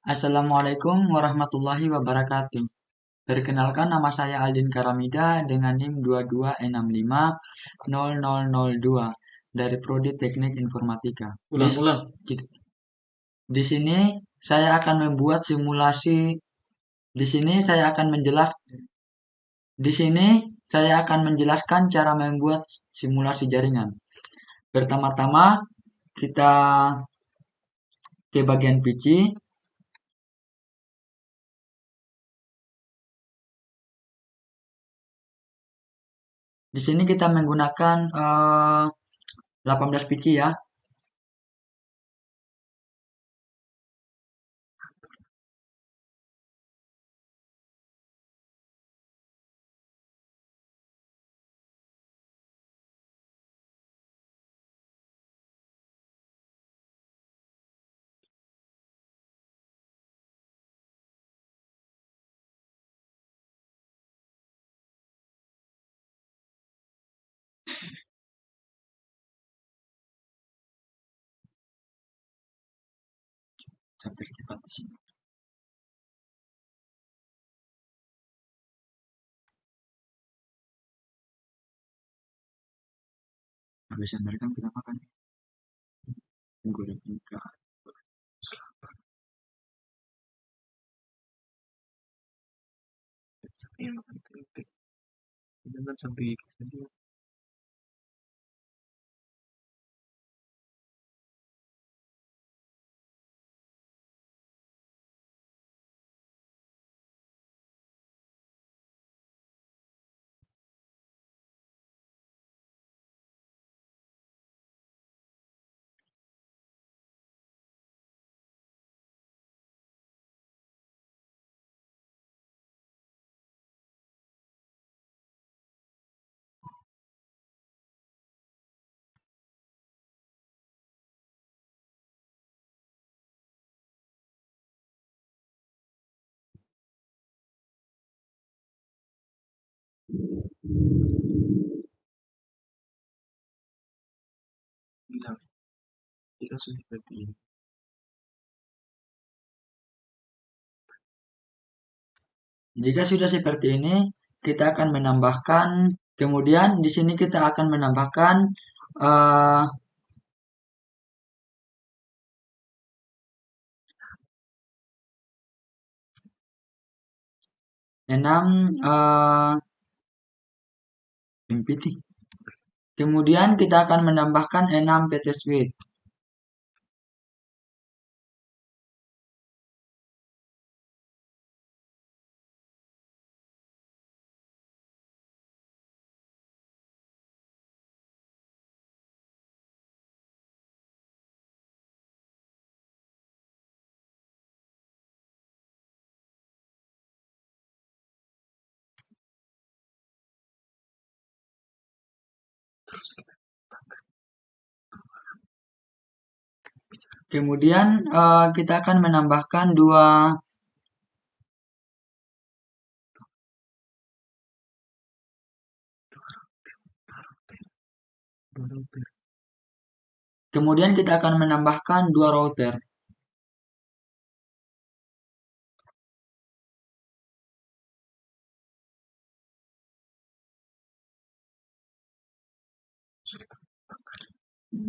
Assalamualaikum warahmatullahi wabarakatuh. Perkenalkan, nama saya Aldin Karamida dengan NIM 22650002 dari Prodi Teknik Informatika. Ulang. Di sini saya akan membuat simulasi. Di sini saya akan menjelaskan cara membuat simulasi jaringan. Pertama-tama kita ke bagian PC. Di sini kita menggunakan 18 PC ya. Sampai cepat di sini. Habisan merekam kita makan. Goreng juga. Jangan sampai sedih. Nah, jika sudah seperti ini, Jika sudah seperti ini, kita akan menambahkan. Kemudian di sini kita akan menambahkan eh, 6 MPT. Kemudian kita akan menambahkan 6 PT switch. terus kita Kemudian kita akan menambahkan dua. router. Kemudian kita akan menambahkan dua router.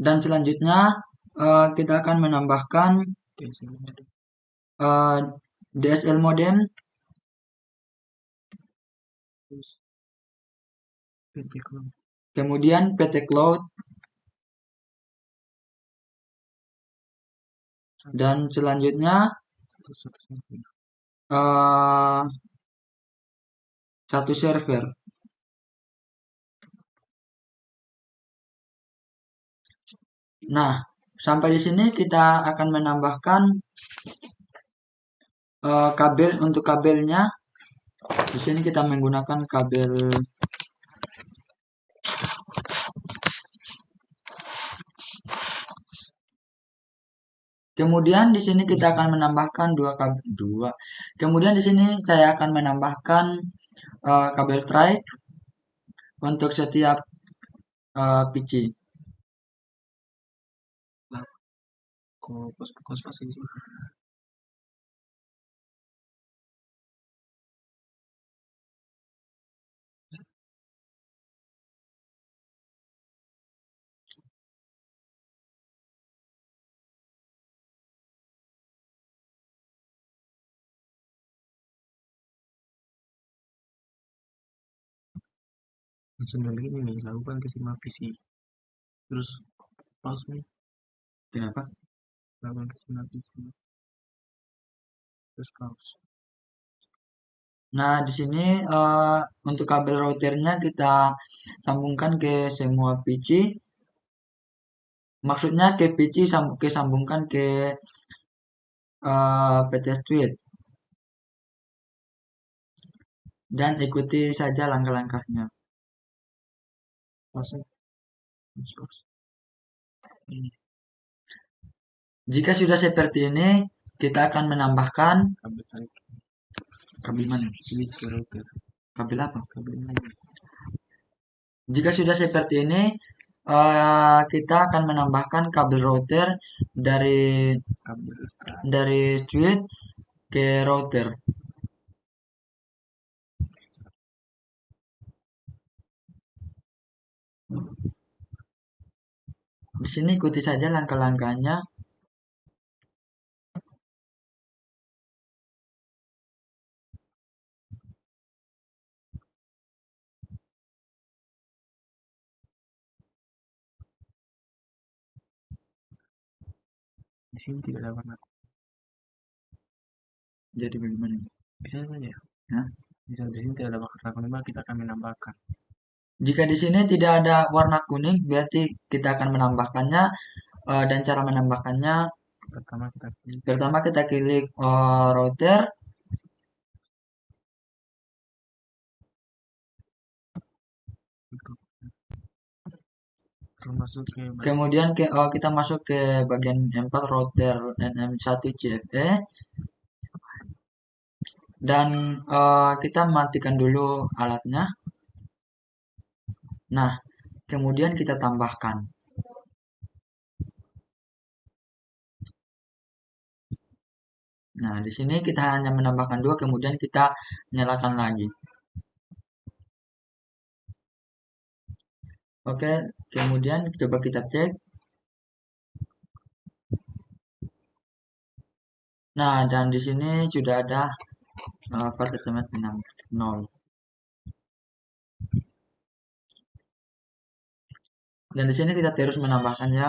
Dan selanjutnya kita akan menambahkan DSL modem, Terus PT Cloud. kemudian PT Cloud, dan selanjutnya satu server. Nah, sampai di sini kita akan menambahkan kabel. Untuk kabelnya, di sini kita menggunakan kabel. Kemudian di sini kita akan menambahkan dua kabel. Kemudian di sini saya akan menambahkan kabel tray untuk setiap PC. Kos sih. langsung kali ini nih lakukan ke semua PC, terus pause nih, Kenapa? lakukan ke semua PC, terus pause. Nah, di sini untuk kabel routernya kita sambungkan ke semua PC. Maksudnya ke PC sambungkan ke PT Street dan ikuti saja langkah-langkahnya. Pause, pause. Ini Jika sudah seperti ini, kita akan menambahkan kabel saya, kabel mana? switch ke router, Kabel apa? kabel ini Jika sudah seperti ini, kita akan menambahkan kabel router dari kabel extra. switch ke router. Di sini ikuti saja langkah-langkahnya. Di sini tidak ada warna. Jadi bagaimana? Bisa saja. Hah? Bisa di sini tidak ada warna kuning, maka kita akan menambahkan. Jika di sini tidak ada warna kuning, berarti kita akan menambahkannya. Dan cara menambahkannya, pertama kita klik router. Termasuk ke Kemudian kita masuk ke bagian 4 router NM1CFE dan kita matikan dulu alatnya. Nah, kemudian kita tambahkan. Nah, di sini kita hanya menambahkan 2, kemudian kita nyalakan lagi. Oke, kemudian coba kita cek. Nah, dan di sini sudah ada part SMS 0. Dan di sini kita terus menambahkannya.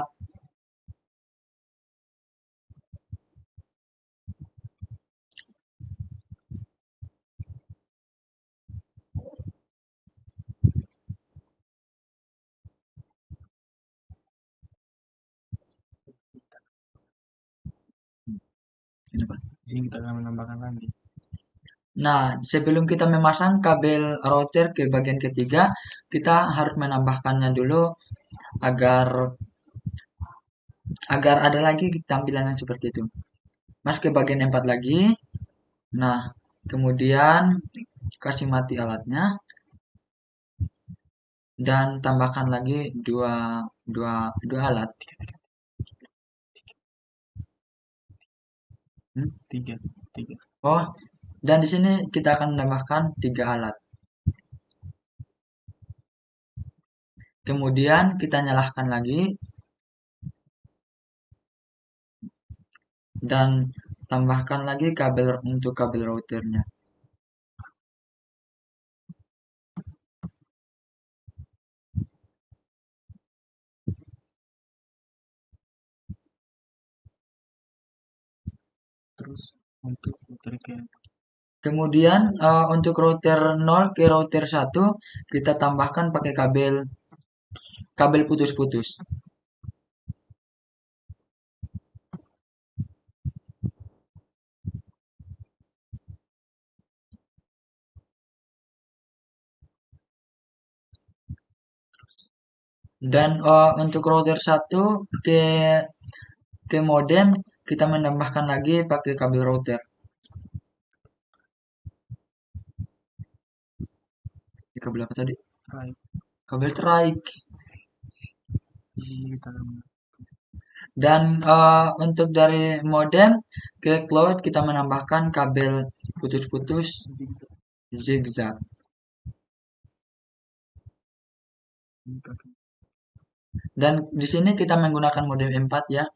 Di sini kita akan menambahkan lagi. Nah, sebelum kita memasang kabel router ke bagian ketiga, kita harus menambahkannya dulu agar ada lagi tampilan yang seperti itu. Masuk ke bagian 4 lagi. Nah, kemudian kasih mati alatnya dan tambahkan lagi dua alat. Tiga. Oh, dan di sini kita akan menambahkan 3 alat. Kemudian kita nyalakan lagi dan tambahkan lagi kabel untuk kabel routernya. Terus untuk router ke Kemudian untuk router 0 ke router 1 kita tambahkan pakai kabel putus-putus. Dan untuk router 1 ke modem kita menambahkan lagi pakai kabel router. Kabel apa tadi? strike. Kabel strike. Ini kita akan Dan untuk dari modem ke cloud kita menambahkan kabel putus-putus zigzag. Dan di sini kita menggunakan modem 4 ya.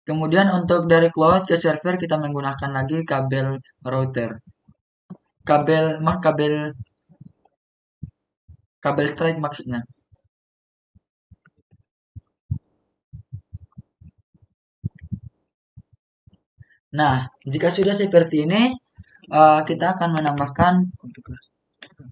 Kemudian untuk dari cloud ke server kita menggunakan lagi kabel router. Kabel kabel strike maksudnya. Nah, jika sudah seperti ini, kita akan menambahkan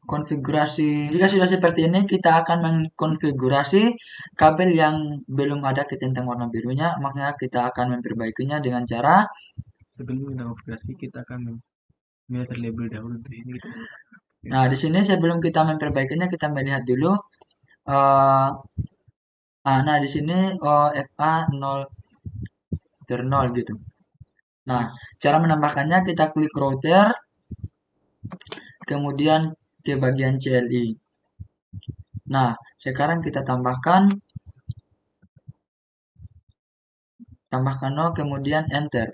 konfigurasi. Jika sudah seperti ini, kita akan mengkonfigurasi kabel yang belum ada ketentang warna birunya. Makanya kita akan memperbaikinya dengan cara sebelum kita konfigurasi kita akan melihat terlebih dahulu. Nah, di sini sebelum kita memperbaikinya, kita melihat dulu. Uh, nah, di sini FA 0 ter 0 gitu. Nah, cara menambahkannya kita klik router, kemudian ke bagian CLI. Nah, sekarang kita tambahkan 0, kemudian enter.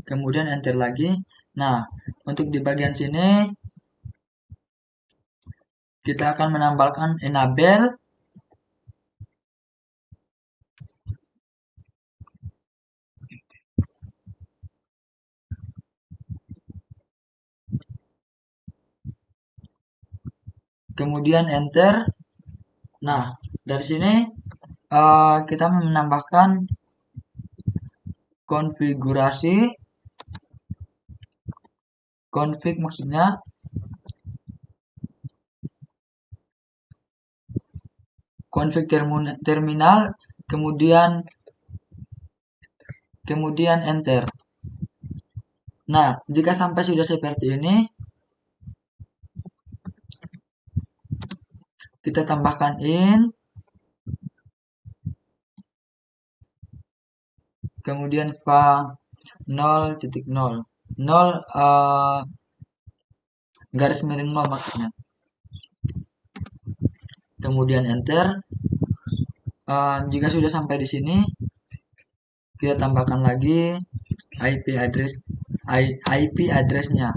Kemudian enter lagi. Nah, untuk di bagian sini kita akan menambahkan enable. Kemudian enter. Nah, dari sini kita menambahkan konfigurasi config maksudnya config terminal, kemudian enter. Nah, jika sampai sudah seperti ini, kita tambahkan in, kemudian va 0.0 garis miring 0 maksudnya. Kemudian enter. Jika sudah sampai di sini, kita tambahkan lagi IP address-nya.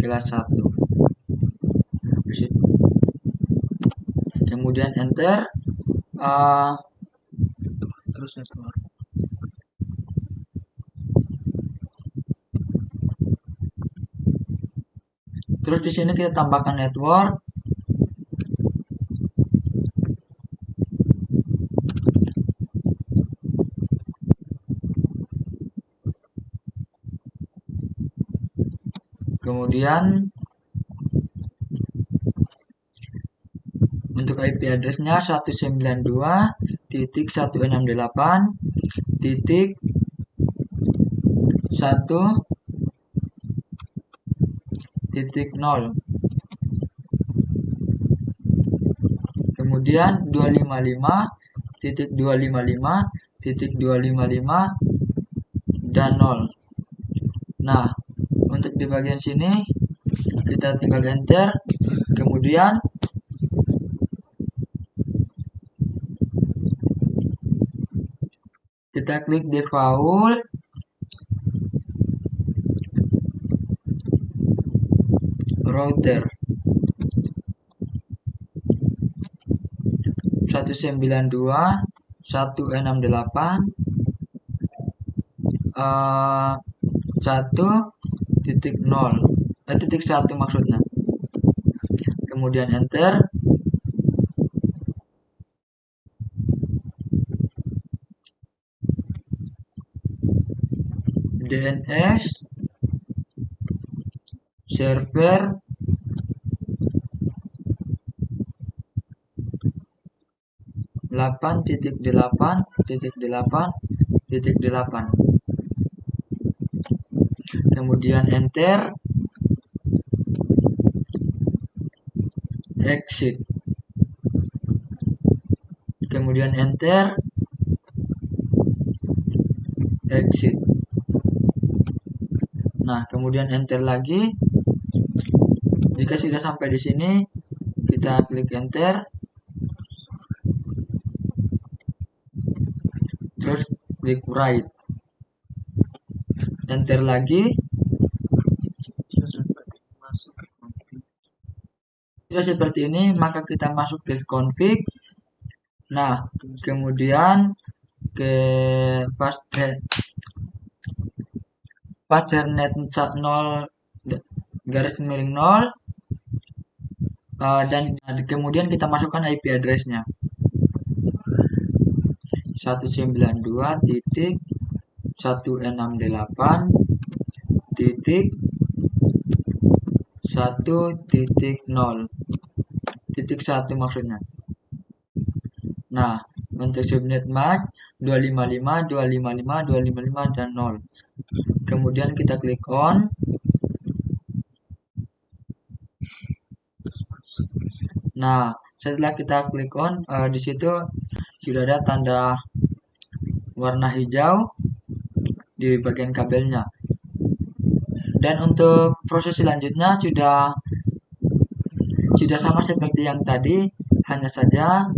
Kelas 1. Kemudian enter. Terus network. Terus di sini kita tambahkan network. Kemudian untuk IP address-nya 192.168.1.0. Kemudian 255.255.255 dan 0. Nah, untuk di bagian sini kita tinggal enter, kemudian kita klik default, router 192.168.1.0 maksudnya. Kemudian enter. DNS server 8.8.8.8. Kemudian enter, exit, kemudian enter, exit. Nah, kemudian enter lagi. Jika sudah sampai di sini, kita klik enter. Terus klik write. Enter lagi. Sudah seperti ini, maka kita masuk ke config. Nah, kemudian ke pasternet 0 garis miring 0 dan kemudian kita masukkan IP address-nya 192.168.1.0.1 maksudnya. Nah, untuk subnet MAC 255, 255, 255 dan 0. Kemudian kita klik on. Nah, setelah kita klik on, di situ sudah ada tanda warna hijau di bagian kabelnya. Dan untuk proses selanjutnya sudah sama seperti yang tadi, hanya saja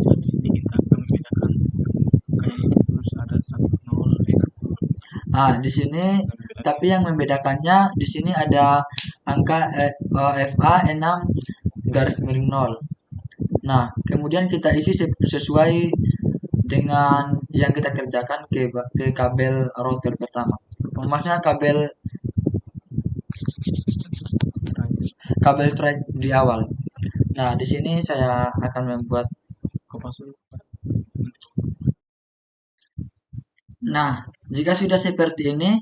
di sini kita akan membedakan kayak terus ada 10 Nah, di sini tapi yang membedakannya di sini ada angka FA 6 garis miring 0. Nah, kemudian kita isi sesuai dengan yang kita kerjakan ke kabel router pertama. Maksudnya kabel strike di awal. Nah, di sini saya akan membuat. Nah, jika sudah seperti ini,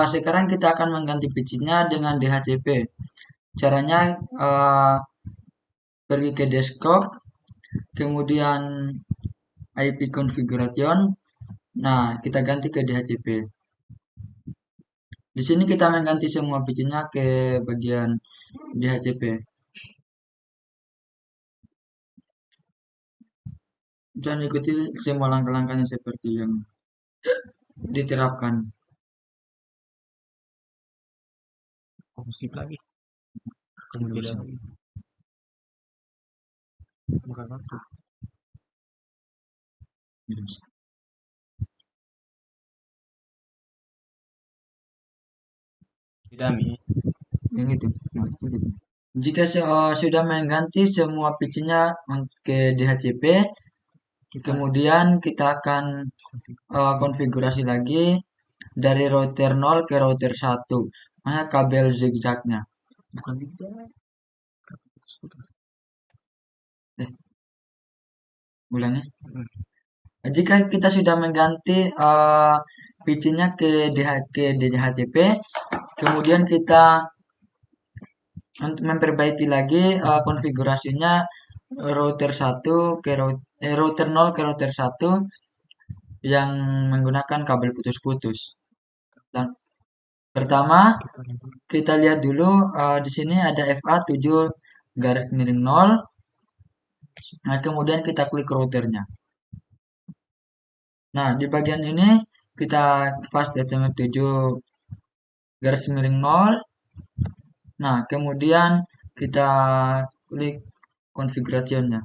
sekarang kita akan mengganti PC-nya dengan DHCP. Caranya pergi ke desktop, kemudian IP configuration. Nah, kita ganti ke DHCP. Di sini kita mengganti semua PC-nya ke bagian DHCP. Dan ikuti semua langkah-langkahnya seperti yang diterapkan. skip lagi. Kemudian lagi. Bukan waktu. Yang itu. Jika sudah mengganti semua PC-nya ke DHCP, kemudian kita akan konfigurasi lagi dari router 0 ke router 1. Mana kabel zigzagnya? Bukan zigzag. Ulangnya. Jika kita sudah mengganti PC-nya ke DHCP, kemudian kita untuk memperbaiki lagi konfigurasinya router 1 ke router 0 ke router 1 yang menggunakan kabel putus-putus. Dan pertama kita lihat dulu di sini ada FA 7 garis miring 0. Nah, kemudian kita klik routernya. Nah, di bagian ini kita pas HTML 7 garis miring 0. Nah, kemudian kita klik konfigurasinya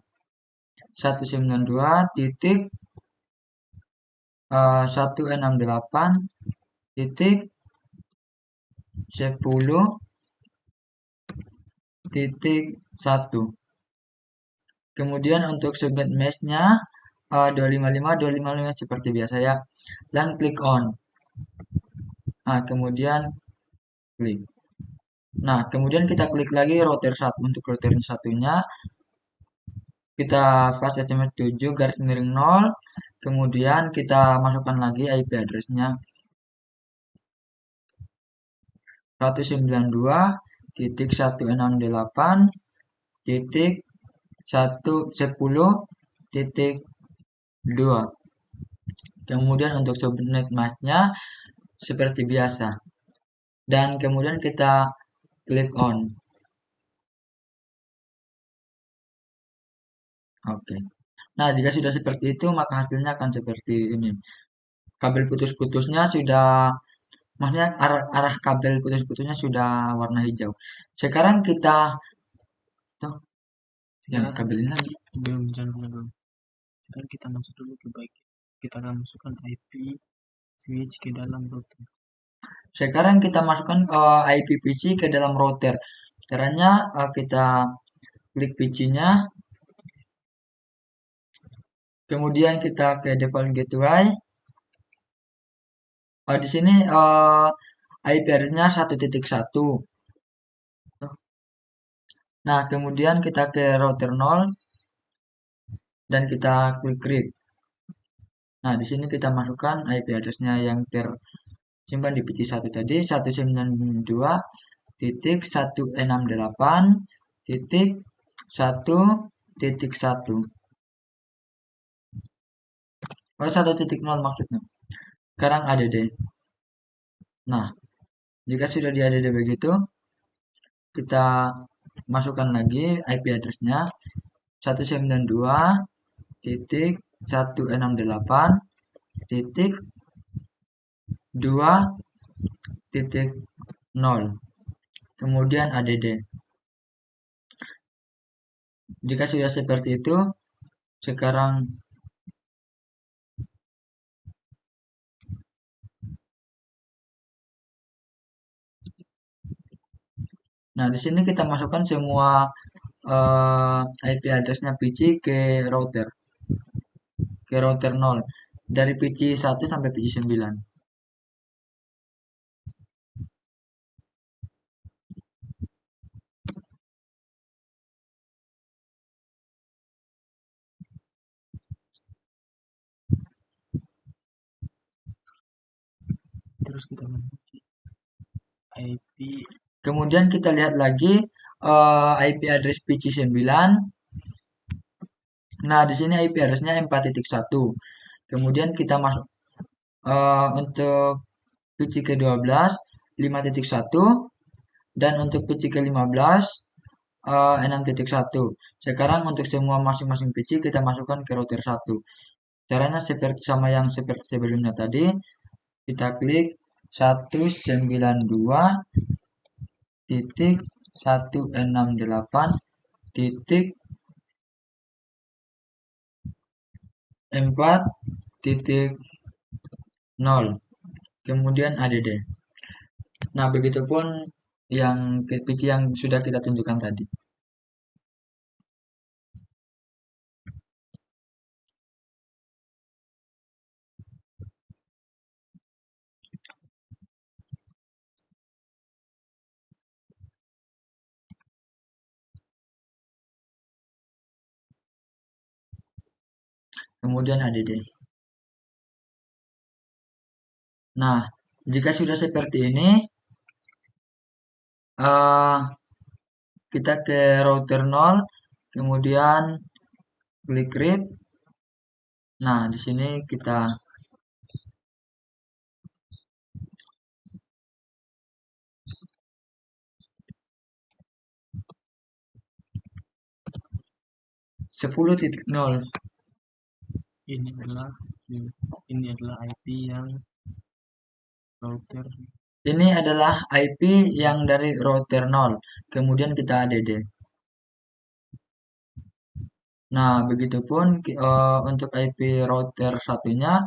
192.168.10.1. Kemudian untuk subnet mesh-nya 255 seperti biasa ya. Dan klik on. Nah, kemudian klik. Nah, kemudian kita klik lagi router 1. Untuk router satunya kita pas HTML 7 garis miring 0. Kemudian kita masukkan lagi IP address-nya 192.168.10.2. Kemudian untuk subnet mask-nya seperti biasa. Dan kemudian kita klik on. Oke. Nah, jika sudah seperti itu, maka hasilnya akan seperti ini. Kabel putus-putusnya sudah, maksudnya arah kabel putus-putusnya sudah warna hijau. Sekarang kita, yang kabel ini lagi. Belum dulu. Sekarang kita masuk dulu ke bagian. Kita akan masukkan IP switch ke dalam router. Sekarang kita masukkan IP PC ke dalam router. Caranya kita klik PC-nya, kemudian kita ke default gateway. Di sini IP address-nya 1.1. Nah, kemudian kita ke router 0 dan kita klik create. Nah, di sini kita masukkan IP address-nya yang tersimpan di PC 1 tadi, 192.168.1.1. Oh, 1.0 maksudnya. Sekarang add. Nah, jika sudah di add begitu, kita masukkan lagi IP address-nya 192.168.2.0. Kemudian add. Jika sudah seperti itu, sekarang nah, di sini kita masukkan semua IP address-nya PC ke router 0 dari PC 1 sampai PC 9. Terus kita mengunci IP. Kemudian kita lihat lagi IP address PC 9. Nah, di sini IP address-nya 4.1. Kemudian kita masuk untuk PC ke-12 5.1 dan untuk PC ke-15 6.1. Sekarang untuk semua masing-masing PC kita masukkan ke router 1. Caranya seperti sama yang seperti sebelumnya tadi. Kita klik 192.168.4.0. Kemudian add. Nah, begitupun yang PC yang sudah kita tunjukkan tadi. Kemudian add. Nah, jika sudah seperti ini, kita ke router 0, kemudian klik create. Nah, di sini kita sepuluh titik nol. Ini adalah IP yang router. Ini adalah IP yang dari router 0. Kemudian kita add. Nah, begitupun untuk IP router satunya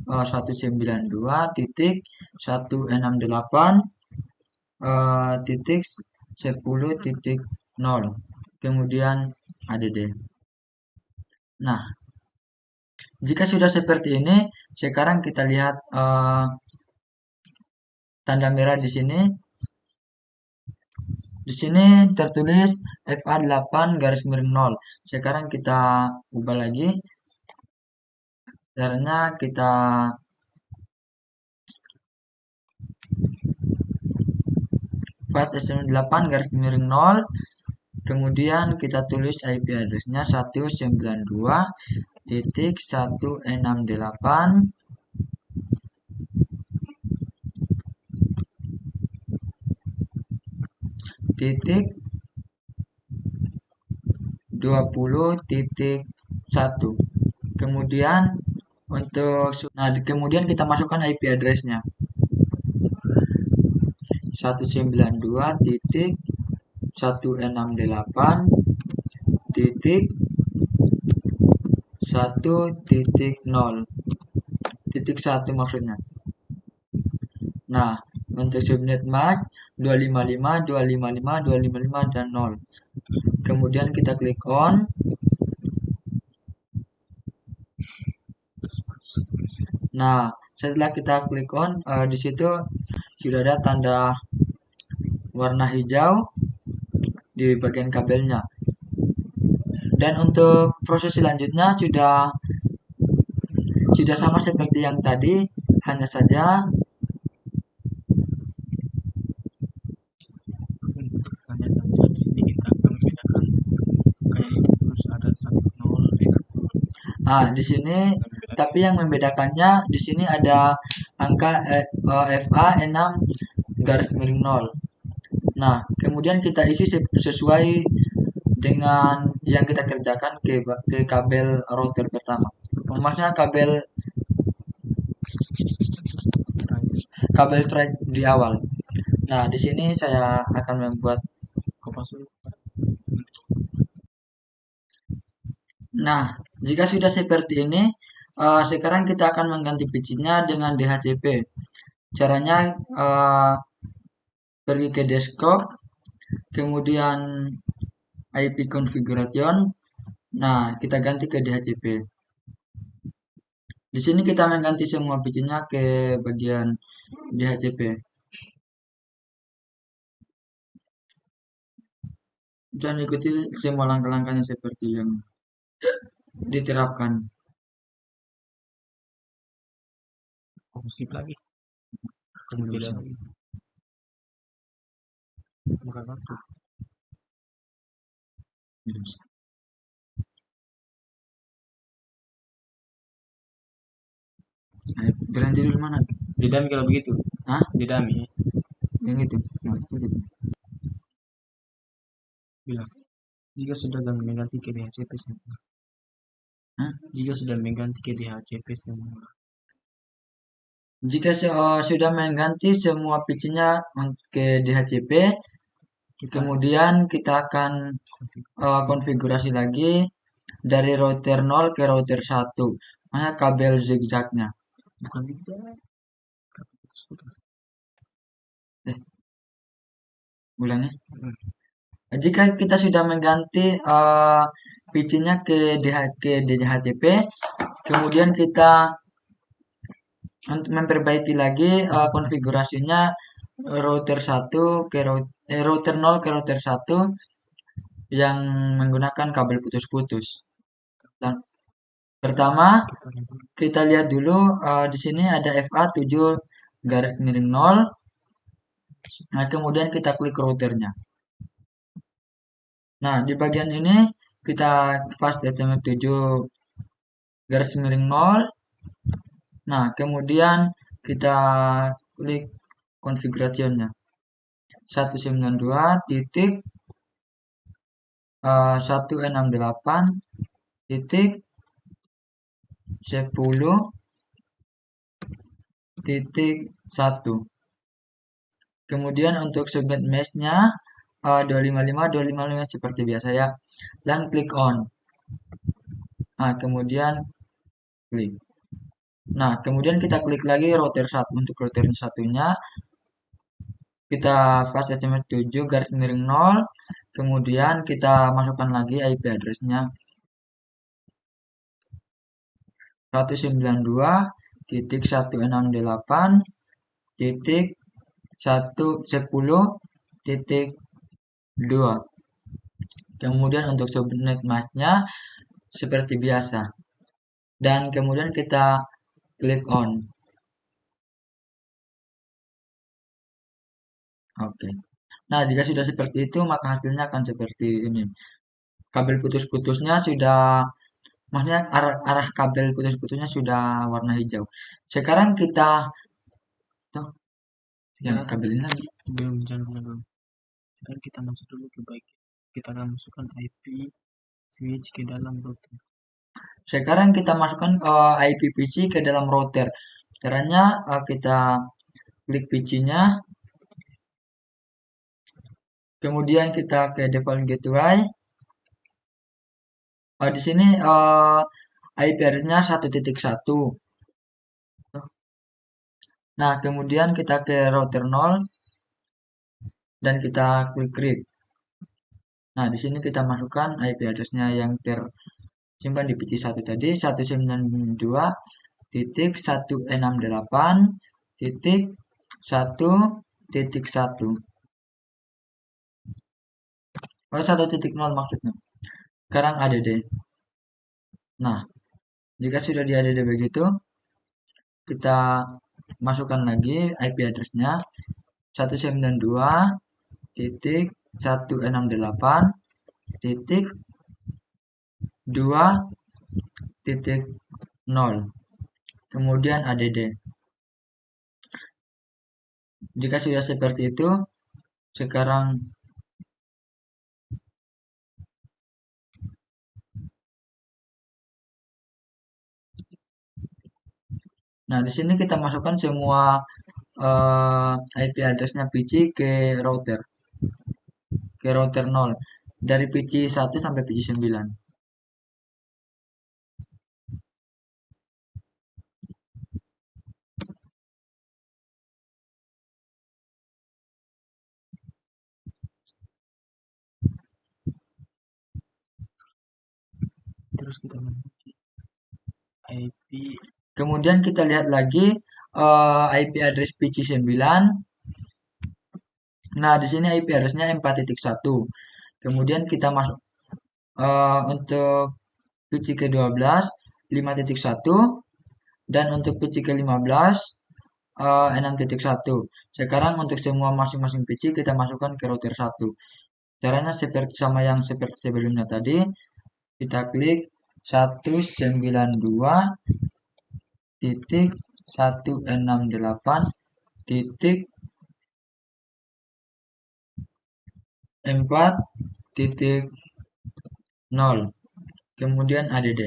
192.168.10.0. Kemudian add. Nah, jika sudah seperti ini, sekarang kita lihat tanda merah di sini. Di sini tertulis FA8-0. Sekarang kita ubah lagi. Caranya kita FA8-0. Kemudian kita tulis IP address-nya 192.168 titik 20.1. Kemudian kemudian kita masukkan IP address-nya 192.168.1.0 titik 1 maksudnya. Nah, Untuk subnet mask 255, 255, 255 dan 0. Kemudian kita klik on. Nah, setelah kita klik on, di situ sudah ada tanda warna hijau di bagian kabelnya. Dan untuk proses selanjutnya sudah sama seperti yang tadi, hanya saja hanya saja di sini kita akan membedakan kayak ini terus ada 10 di sini tapi yang membedakannya di sini ada angka FA 6 garis miring 0. Nah, kemudian kita isi sesuai dengan yang kita kerjakan ke kabel router pertama. Maksudnya kabel thread di awal. Nah, di sini saya akan membuat. Nah, jika sudah seperti ini, sekarang kita akan mengganti PC-nya dengan DHCP. Caranya pergi ke desktop, kemudian IP configuration. Nah, kita ganti ke DHCP. Di sini kita mengganti semua PC-nya ke bagian DHCP. Dan ikuti semua langkah-langkahnya seperti yang diterapkan. skip lagi. Kemudian lagi. Bukan waktu. Berhenti dulu mana? Di dummy kalau begitu. Hah? Di dummy. Yang itu. Bilang. Jika sudah mengganti ke DHCP semua. Jika sudah mengganti ke DHCP semua. Jika sudah mengganti semua PC-nya ke DHCP, kemudian kita akan konfigurasi lagi dari router 0 ke router 1. Mana kabel zigzagnya? Bukan zigzag. Ulangnya. Jika kita sudah mengganti PC-nya ke DHCP, kemudian kita untuk memperbaiki lagi konfigurasinya router 1 ke router 0 ke router 1 yang menggunakan kabel putus-putus. Dan pertama kita lihat dulu di sini ada FA 7 garis miring 0. Nah, kemudian kita klik routernya. Nah, di bagian ini kita pas HTML7 garis miring 0. Nah, kemudian kita klik konfigurasinya. 192 titik 168 titik 10 titik 1. Kemudian untuk subnet mesh-nya 255 seperti biasa ya. Dan klik on. Nah, kemudian klik. Nah, kemudian kita klik lagi router 1. Untuk router satunya kita pas HTML7 garis miring 0. Kemudian kita masukkan lagi IP address-nya 192.168.10.2. Kemudian untuk subnet mask-nya seperti biasa. Dan kemudian kita klik on. Oke. Nah, jika sudah seperti itu, maka hasilnya akan seperti ini. Kabel putus-putusnya sudah, maksudnya arah kabel putus-putusnya sudah warna hijau. Sekarang kita, yang kabel ini lagi. Belum dulu. Sekarang kita masuk dulu ke bagian. Kita akan masukkan IP switch ke dalam router. Sekarang kita masukkan IP PC ke dalam router. Caranya kita klik PC-nya, kemudian kita ke default gateway. Di sini IP address-nya 1.1. Nah, kemudian kita ke router 0 dan kita klik read. Nah, di sini kita masukkan IP address-nya yang tersimpan di PC1 tadi, 192.168.1.1.1. Oh, 1.0 maksudnya. Sekarang add. Nah, jika sudah di add begitu, kita masukkan lagi IP address-nya 192.168.2.0. Kemudian add. Jika sudah seperti itu, sekarang nah, di sini kita masukkan semua IP address-nya PC ke router 0 dari PC 1 sampai PC 9. Terus kita masuk IP. Kemudian kita lihat lagi IP address PC 9. Nah, di sini IP address-nya 4.1. Kemudian kita masuk untuk PC ke-12 5.1 dan untuk PC ke-15 6.1. Sekarang untuk semua masing-masing PC kita masukkan ke router 1. Caranya seperti sama yang seperti sebelumnya tadi. Kita klik 192.168.4.0. Kemudian add.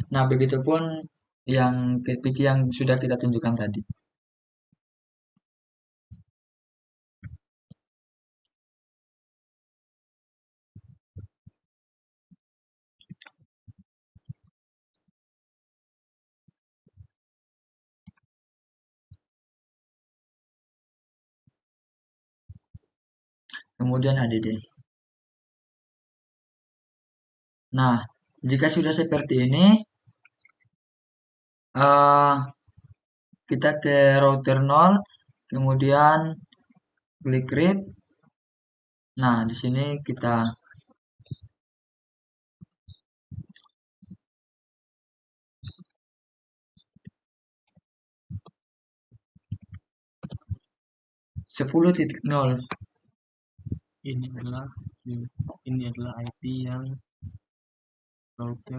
Nah, begitupun yang PC yang sudah kita tunjukkan tadi. Kemudian add. Nah, jika sudah seperti ini, kita ke router 0, kemudian klik read. Nah, di sini kita sepuluh titik nol. Ini adalah IP yang router.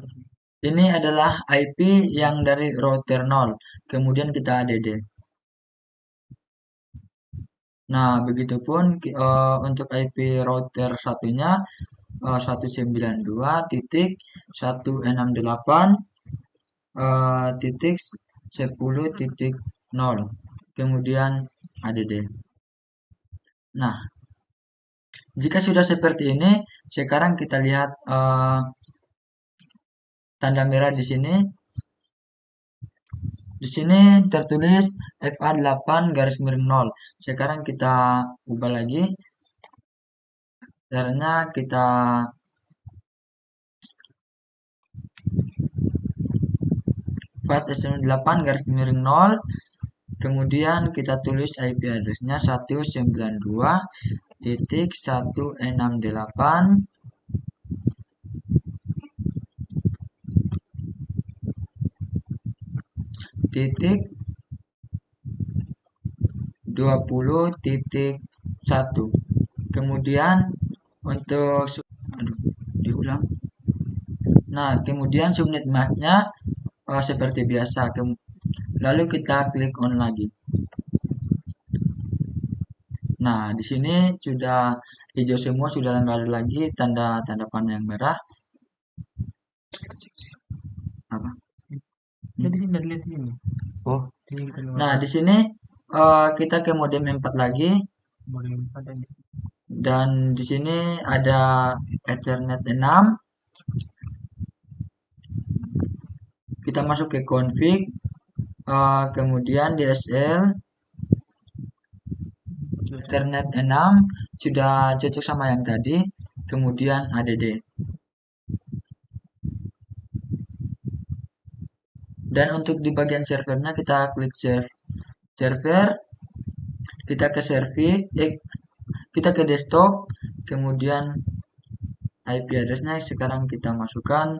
Ini adalah IP yang dari router 0. Kemudian kita add. Nah, begitupun untuk IP router satunya 192.168.10.0. Kemudian add. Nah, jika sudah seperti ini, sekarang kita lihat tanda merah di sini. Di sini tertulis FA8-0. Sekarang kita ubah lagi. Caranya kita FAT8-0. Kemudian kita tulis IP address-nya 192.168. Titik 20.1. Kemudian untuk diulang. Nah, kemudian subnet MAC-nya seperti biasa. Lalu kita klik on lagi. Nah, di sini sudah hijau semua, sudah nggak ada lagi tanda-tanda panah yang merah. Apa? Jadi sini lihat ini. Oh. Nah, di sini kita ke modem 4 lagi. Modem 4 dan di sini ada Ethernet 6. Kita masuk ke config. Kemudian DSL Ethernet 6 sudah cocok sama yang tadi. Kemudian ADD. Dan untuk di bagian servernya kita klik server, kita ke service, kita ke desktop, kemudian IP address-nya sekarang kita masukkan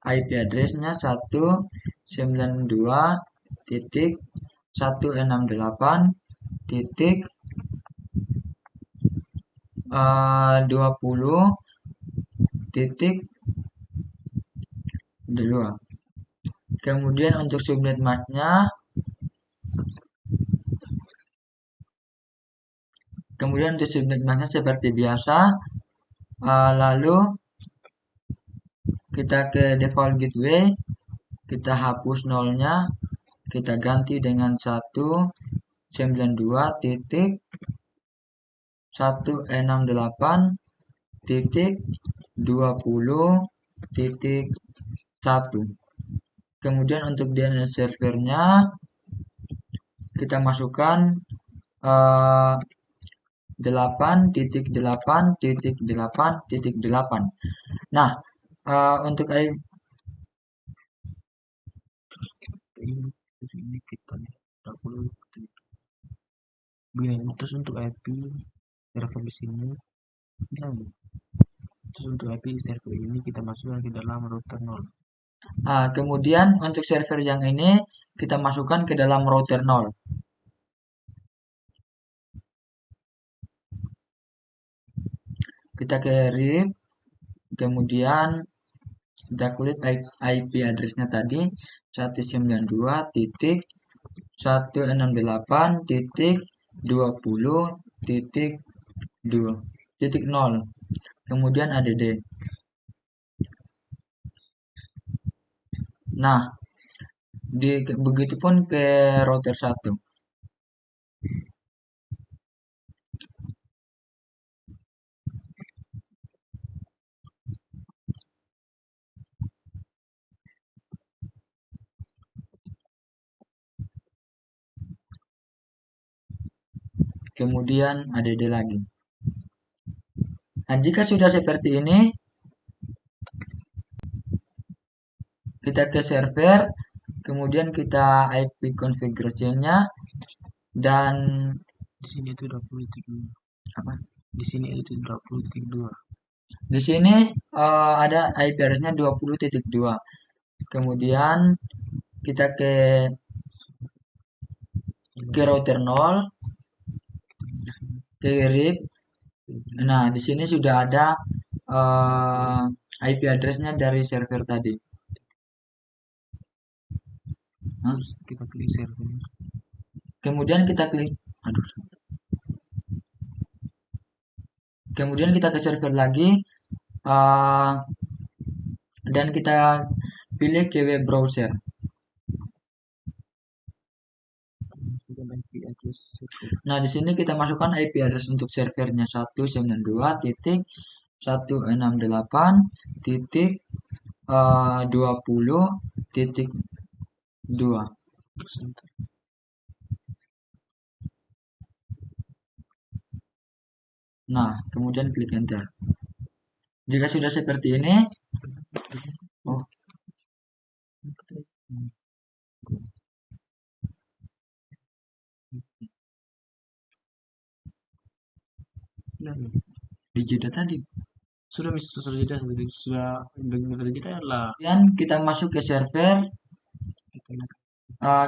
IP address-nya 192.20.2. Kemudian untuk subnet mask-nya, seperti biasa. Lalu kita ke default gateway, kita hapus nolnya, kita ganti dengan 192.168.20.1. Kemudian untuk DNS servernya kita masukkan 8.8.8.8. Nah, untuk ini kita tidak perlu begini. Terus untuk IP server di sini, terus untuk IP server ini kita masukkan ke dalam router 0. Kemudian untuk server yang ini kita masukkan ke dalam router 0. Kita ke RIP, kemudian kita klik IP address-nya tadi 192.168.20.0. Kemudian ADD. Nah, begitupun ke router 1. Kemudian ADD lagi. Nah, jika sudah seperti ini, kita ke server, kemudian kita IP configuration-nya, dan di sini itu 20.2. apa? Di sini itu 20.2. Di sini ada IP address-nya 20.2. Kemudian kita ke router 0, ke RIP. Nah, di sini sudah ada IP address-nya dari server tadi. Terus kita klik server. Kemudian kita klik, kemudian kita ke server lagi, dan kita pilih ke web browser. Nah, di sini kita masukkan IP address untuk servernya 192.168.20.2. Nah, kemudian klik enter. Jika sudah seperti ini, di jeda tadi sudah jeda lah. Kemudian kita masuk ke server,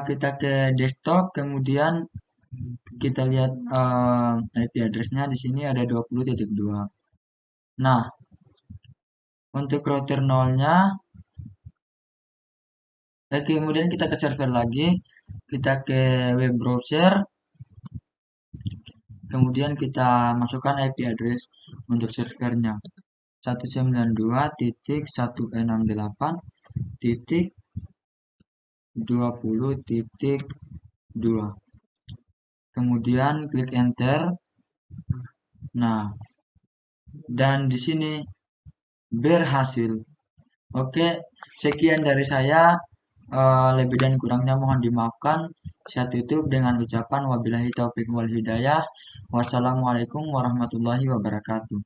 kita ke desktop, kemudian kita lihat IP address-nya di sini ada 20.2. Nah, untuk router 0-nya, kemudian kita ke server lagi, kita ke web browser, kemudian kita masukkan IP address untuk servernya 192.168.20.2. Kemudian klik enter. Nah, dan di sini berhasil. Oke, sekian dari saya. Lebih dan kurangnya mohon dimaafkan. Saya tutup dengan ucapan wabillahi taufik wal hidayah. Wassalamualaikum warahmatullahi wabarakatuh.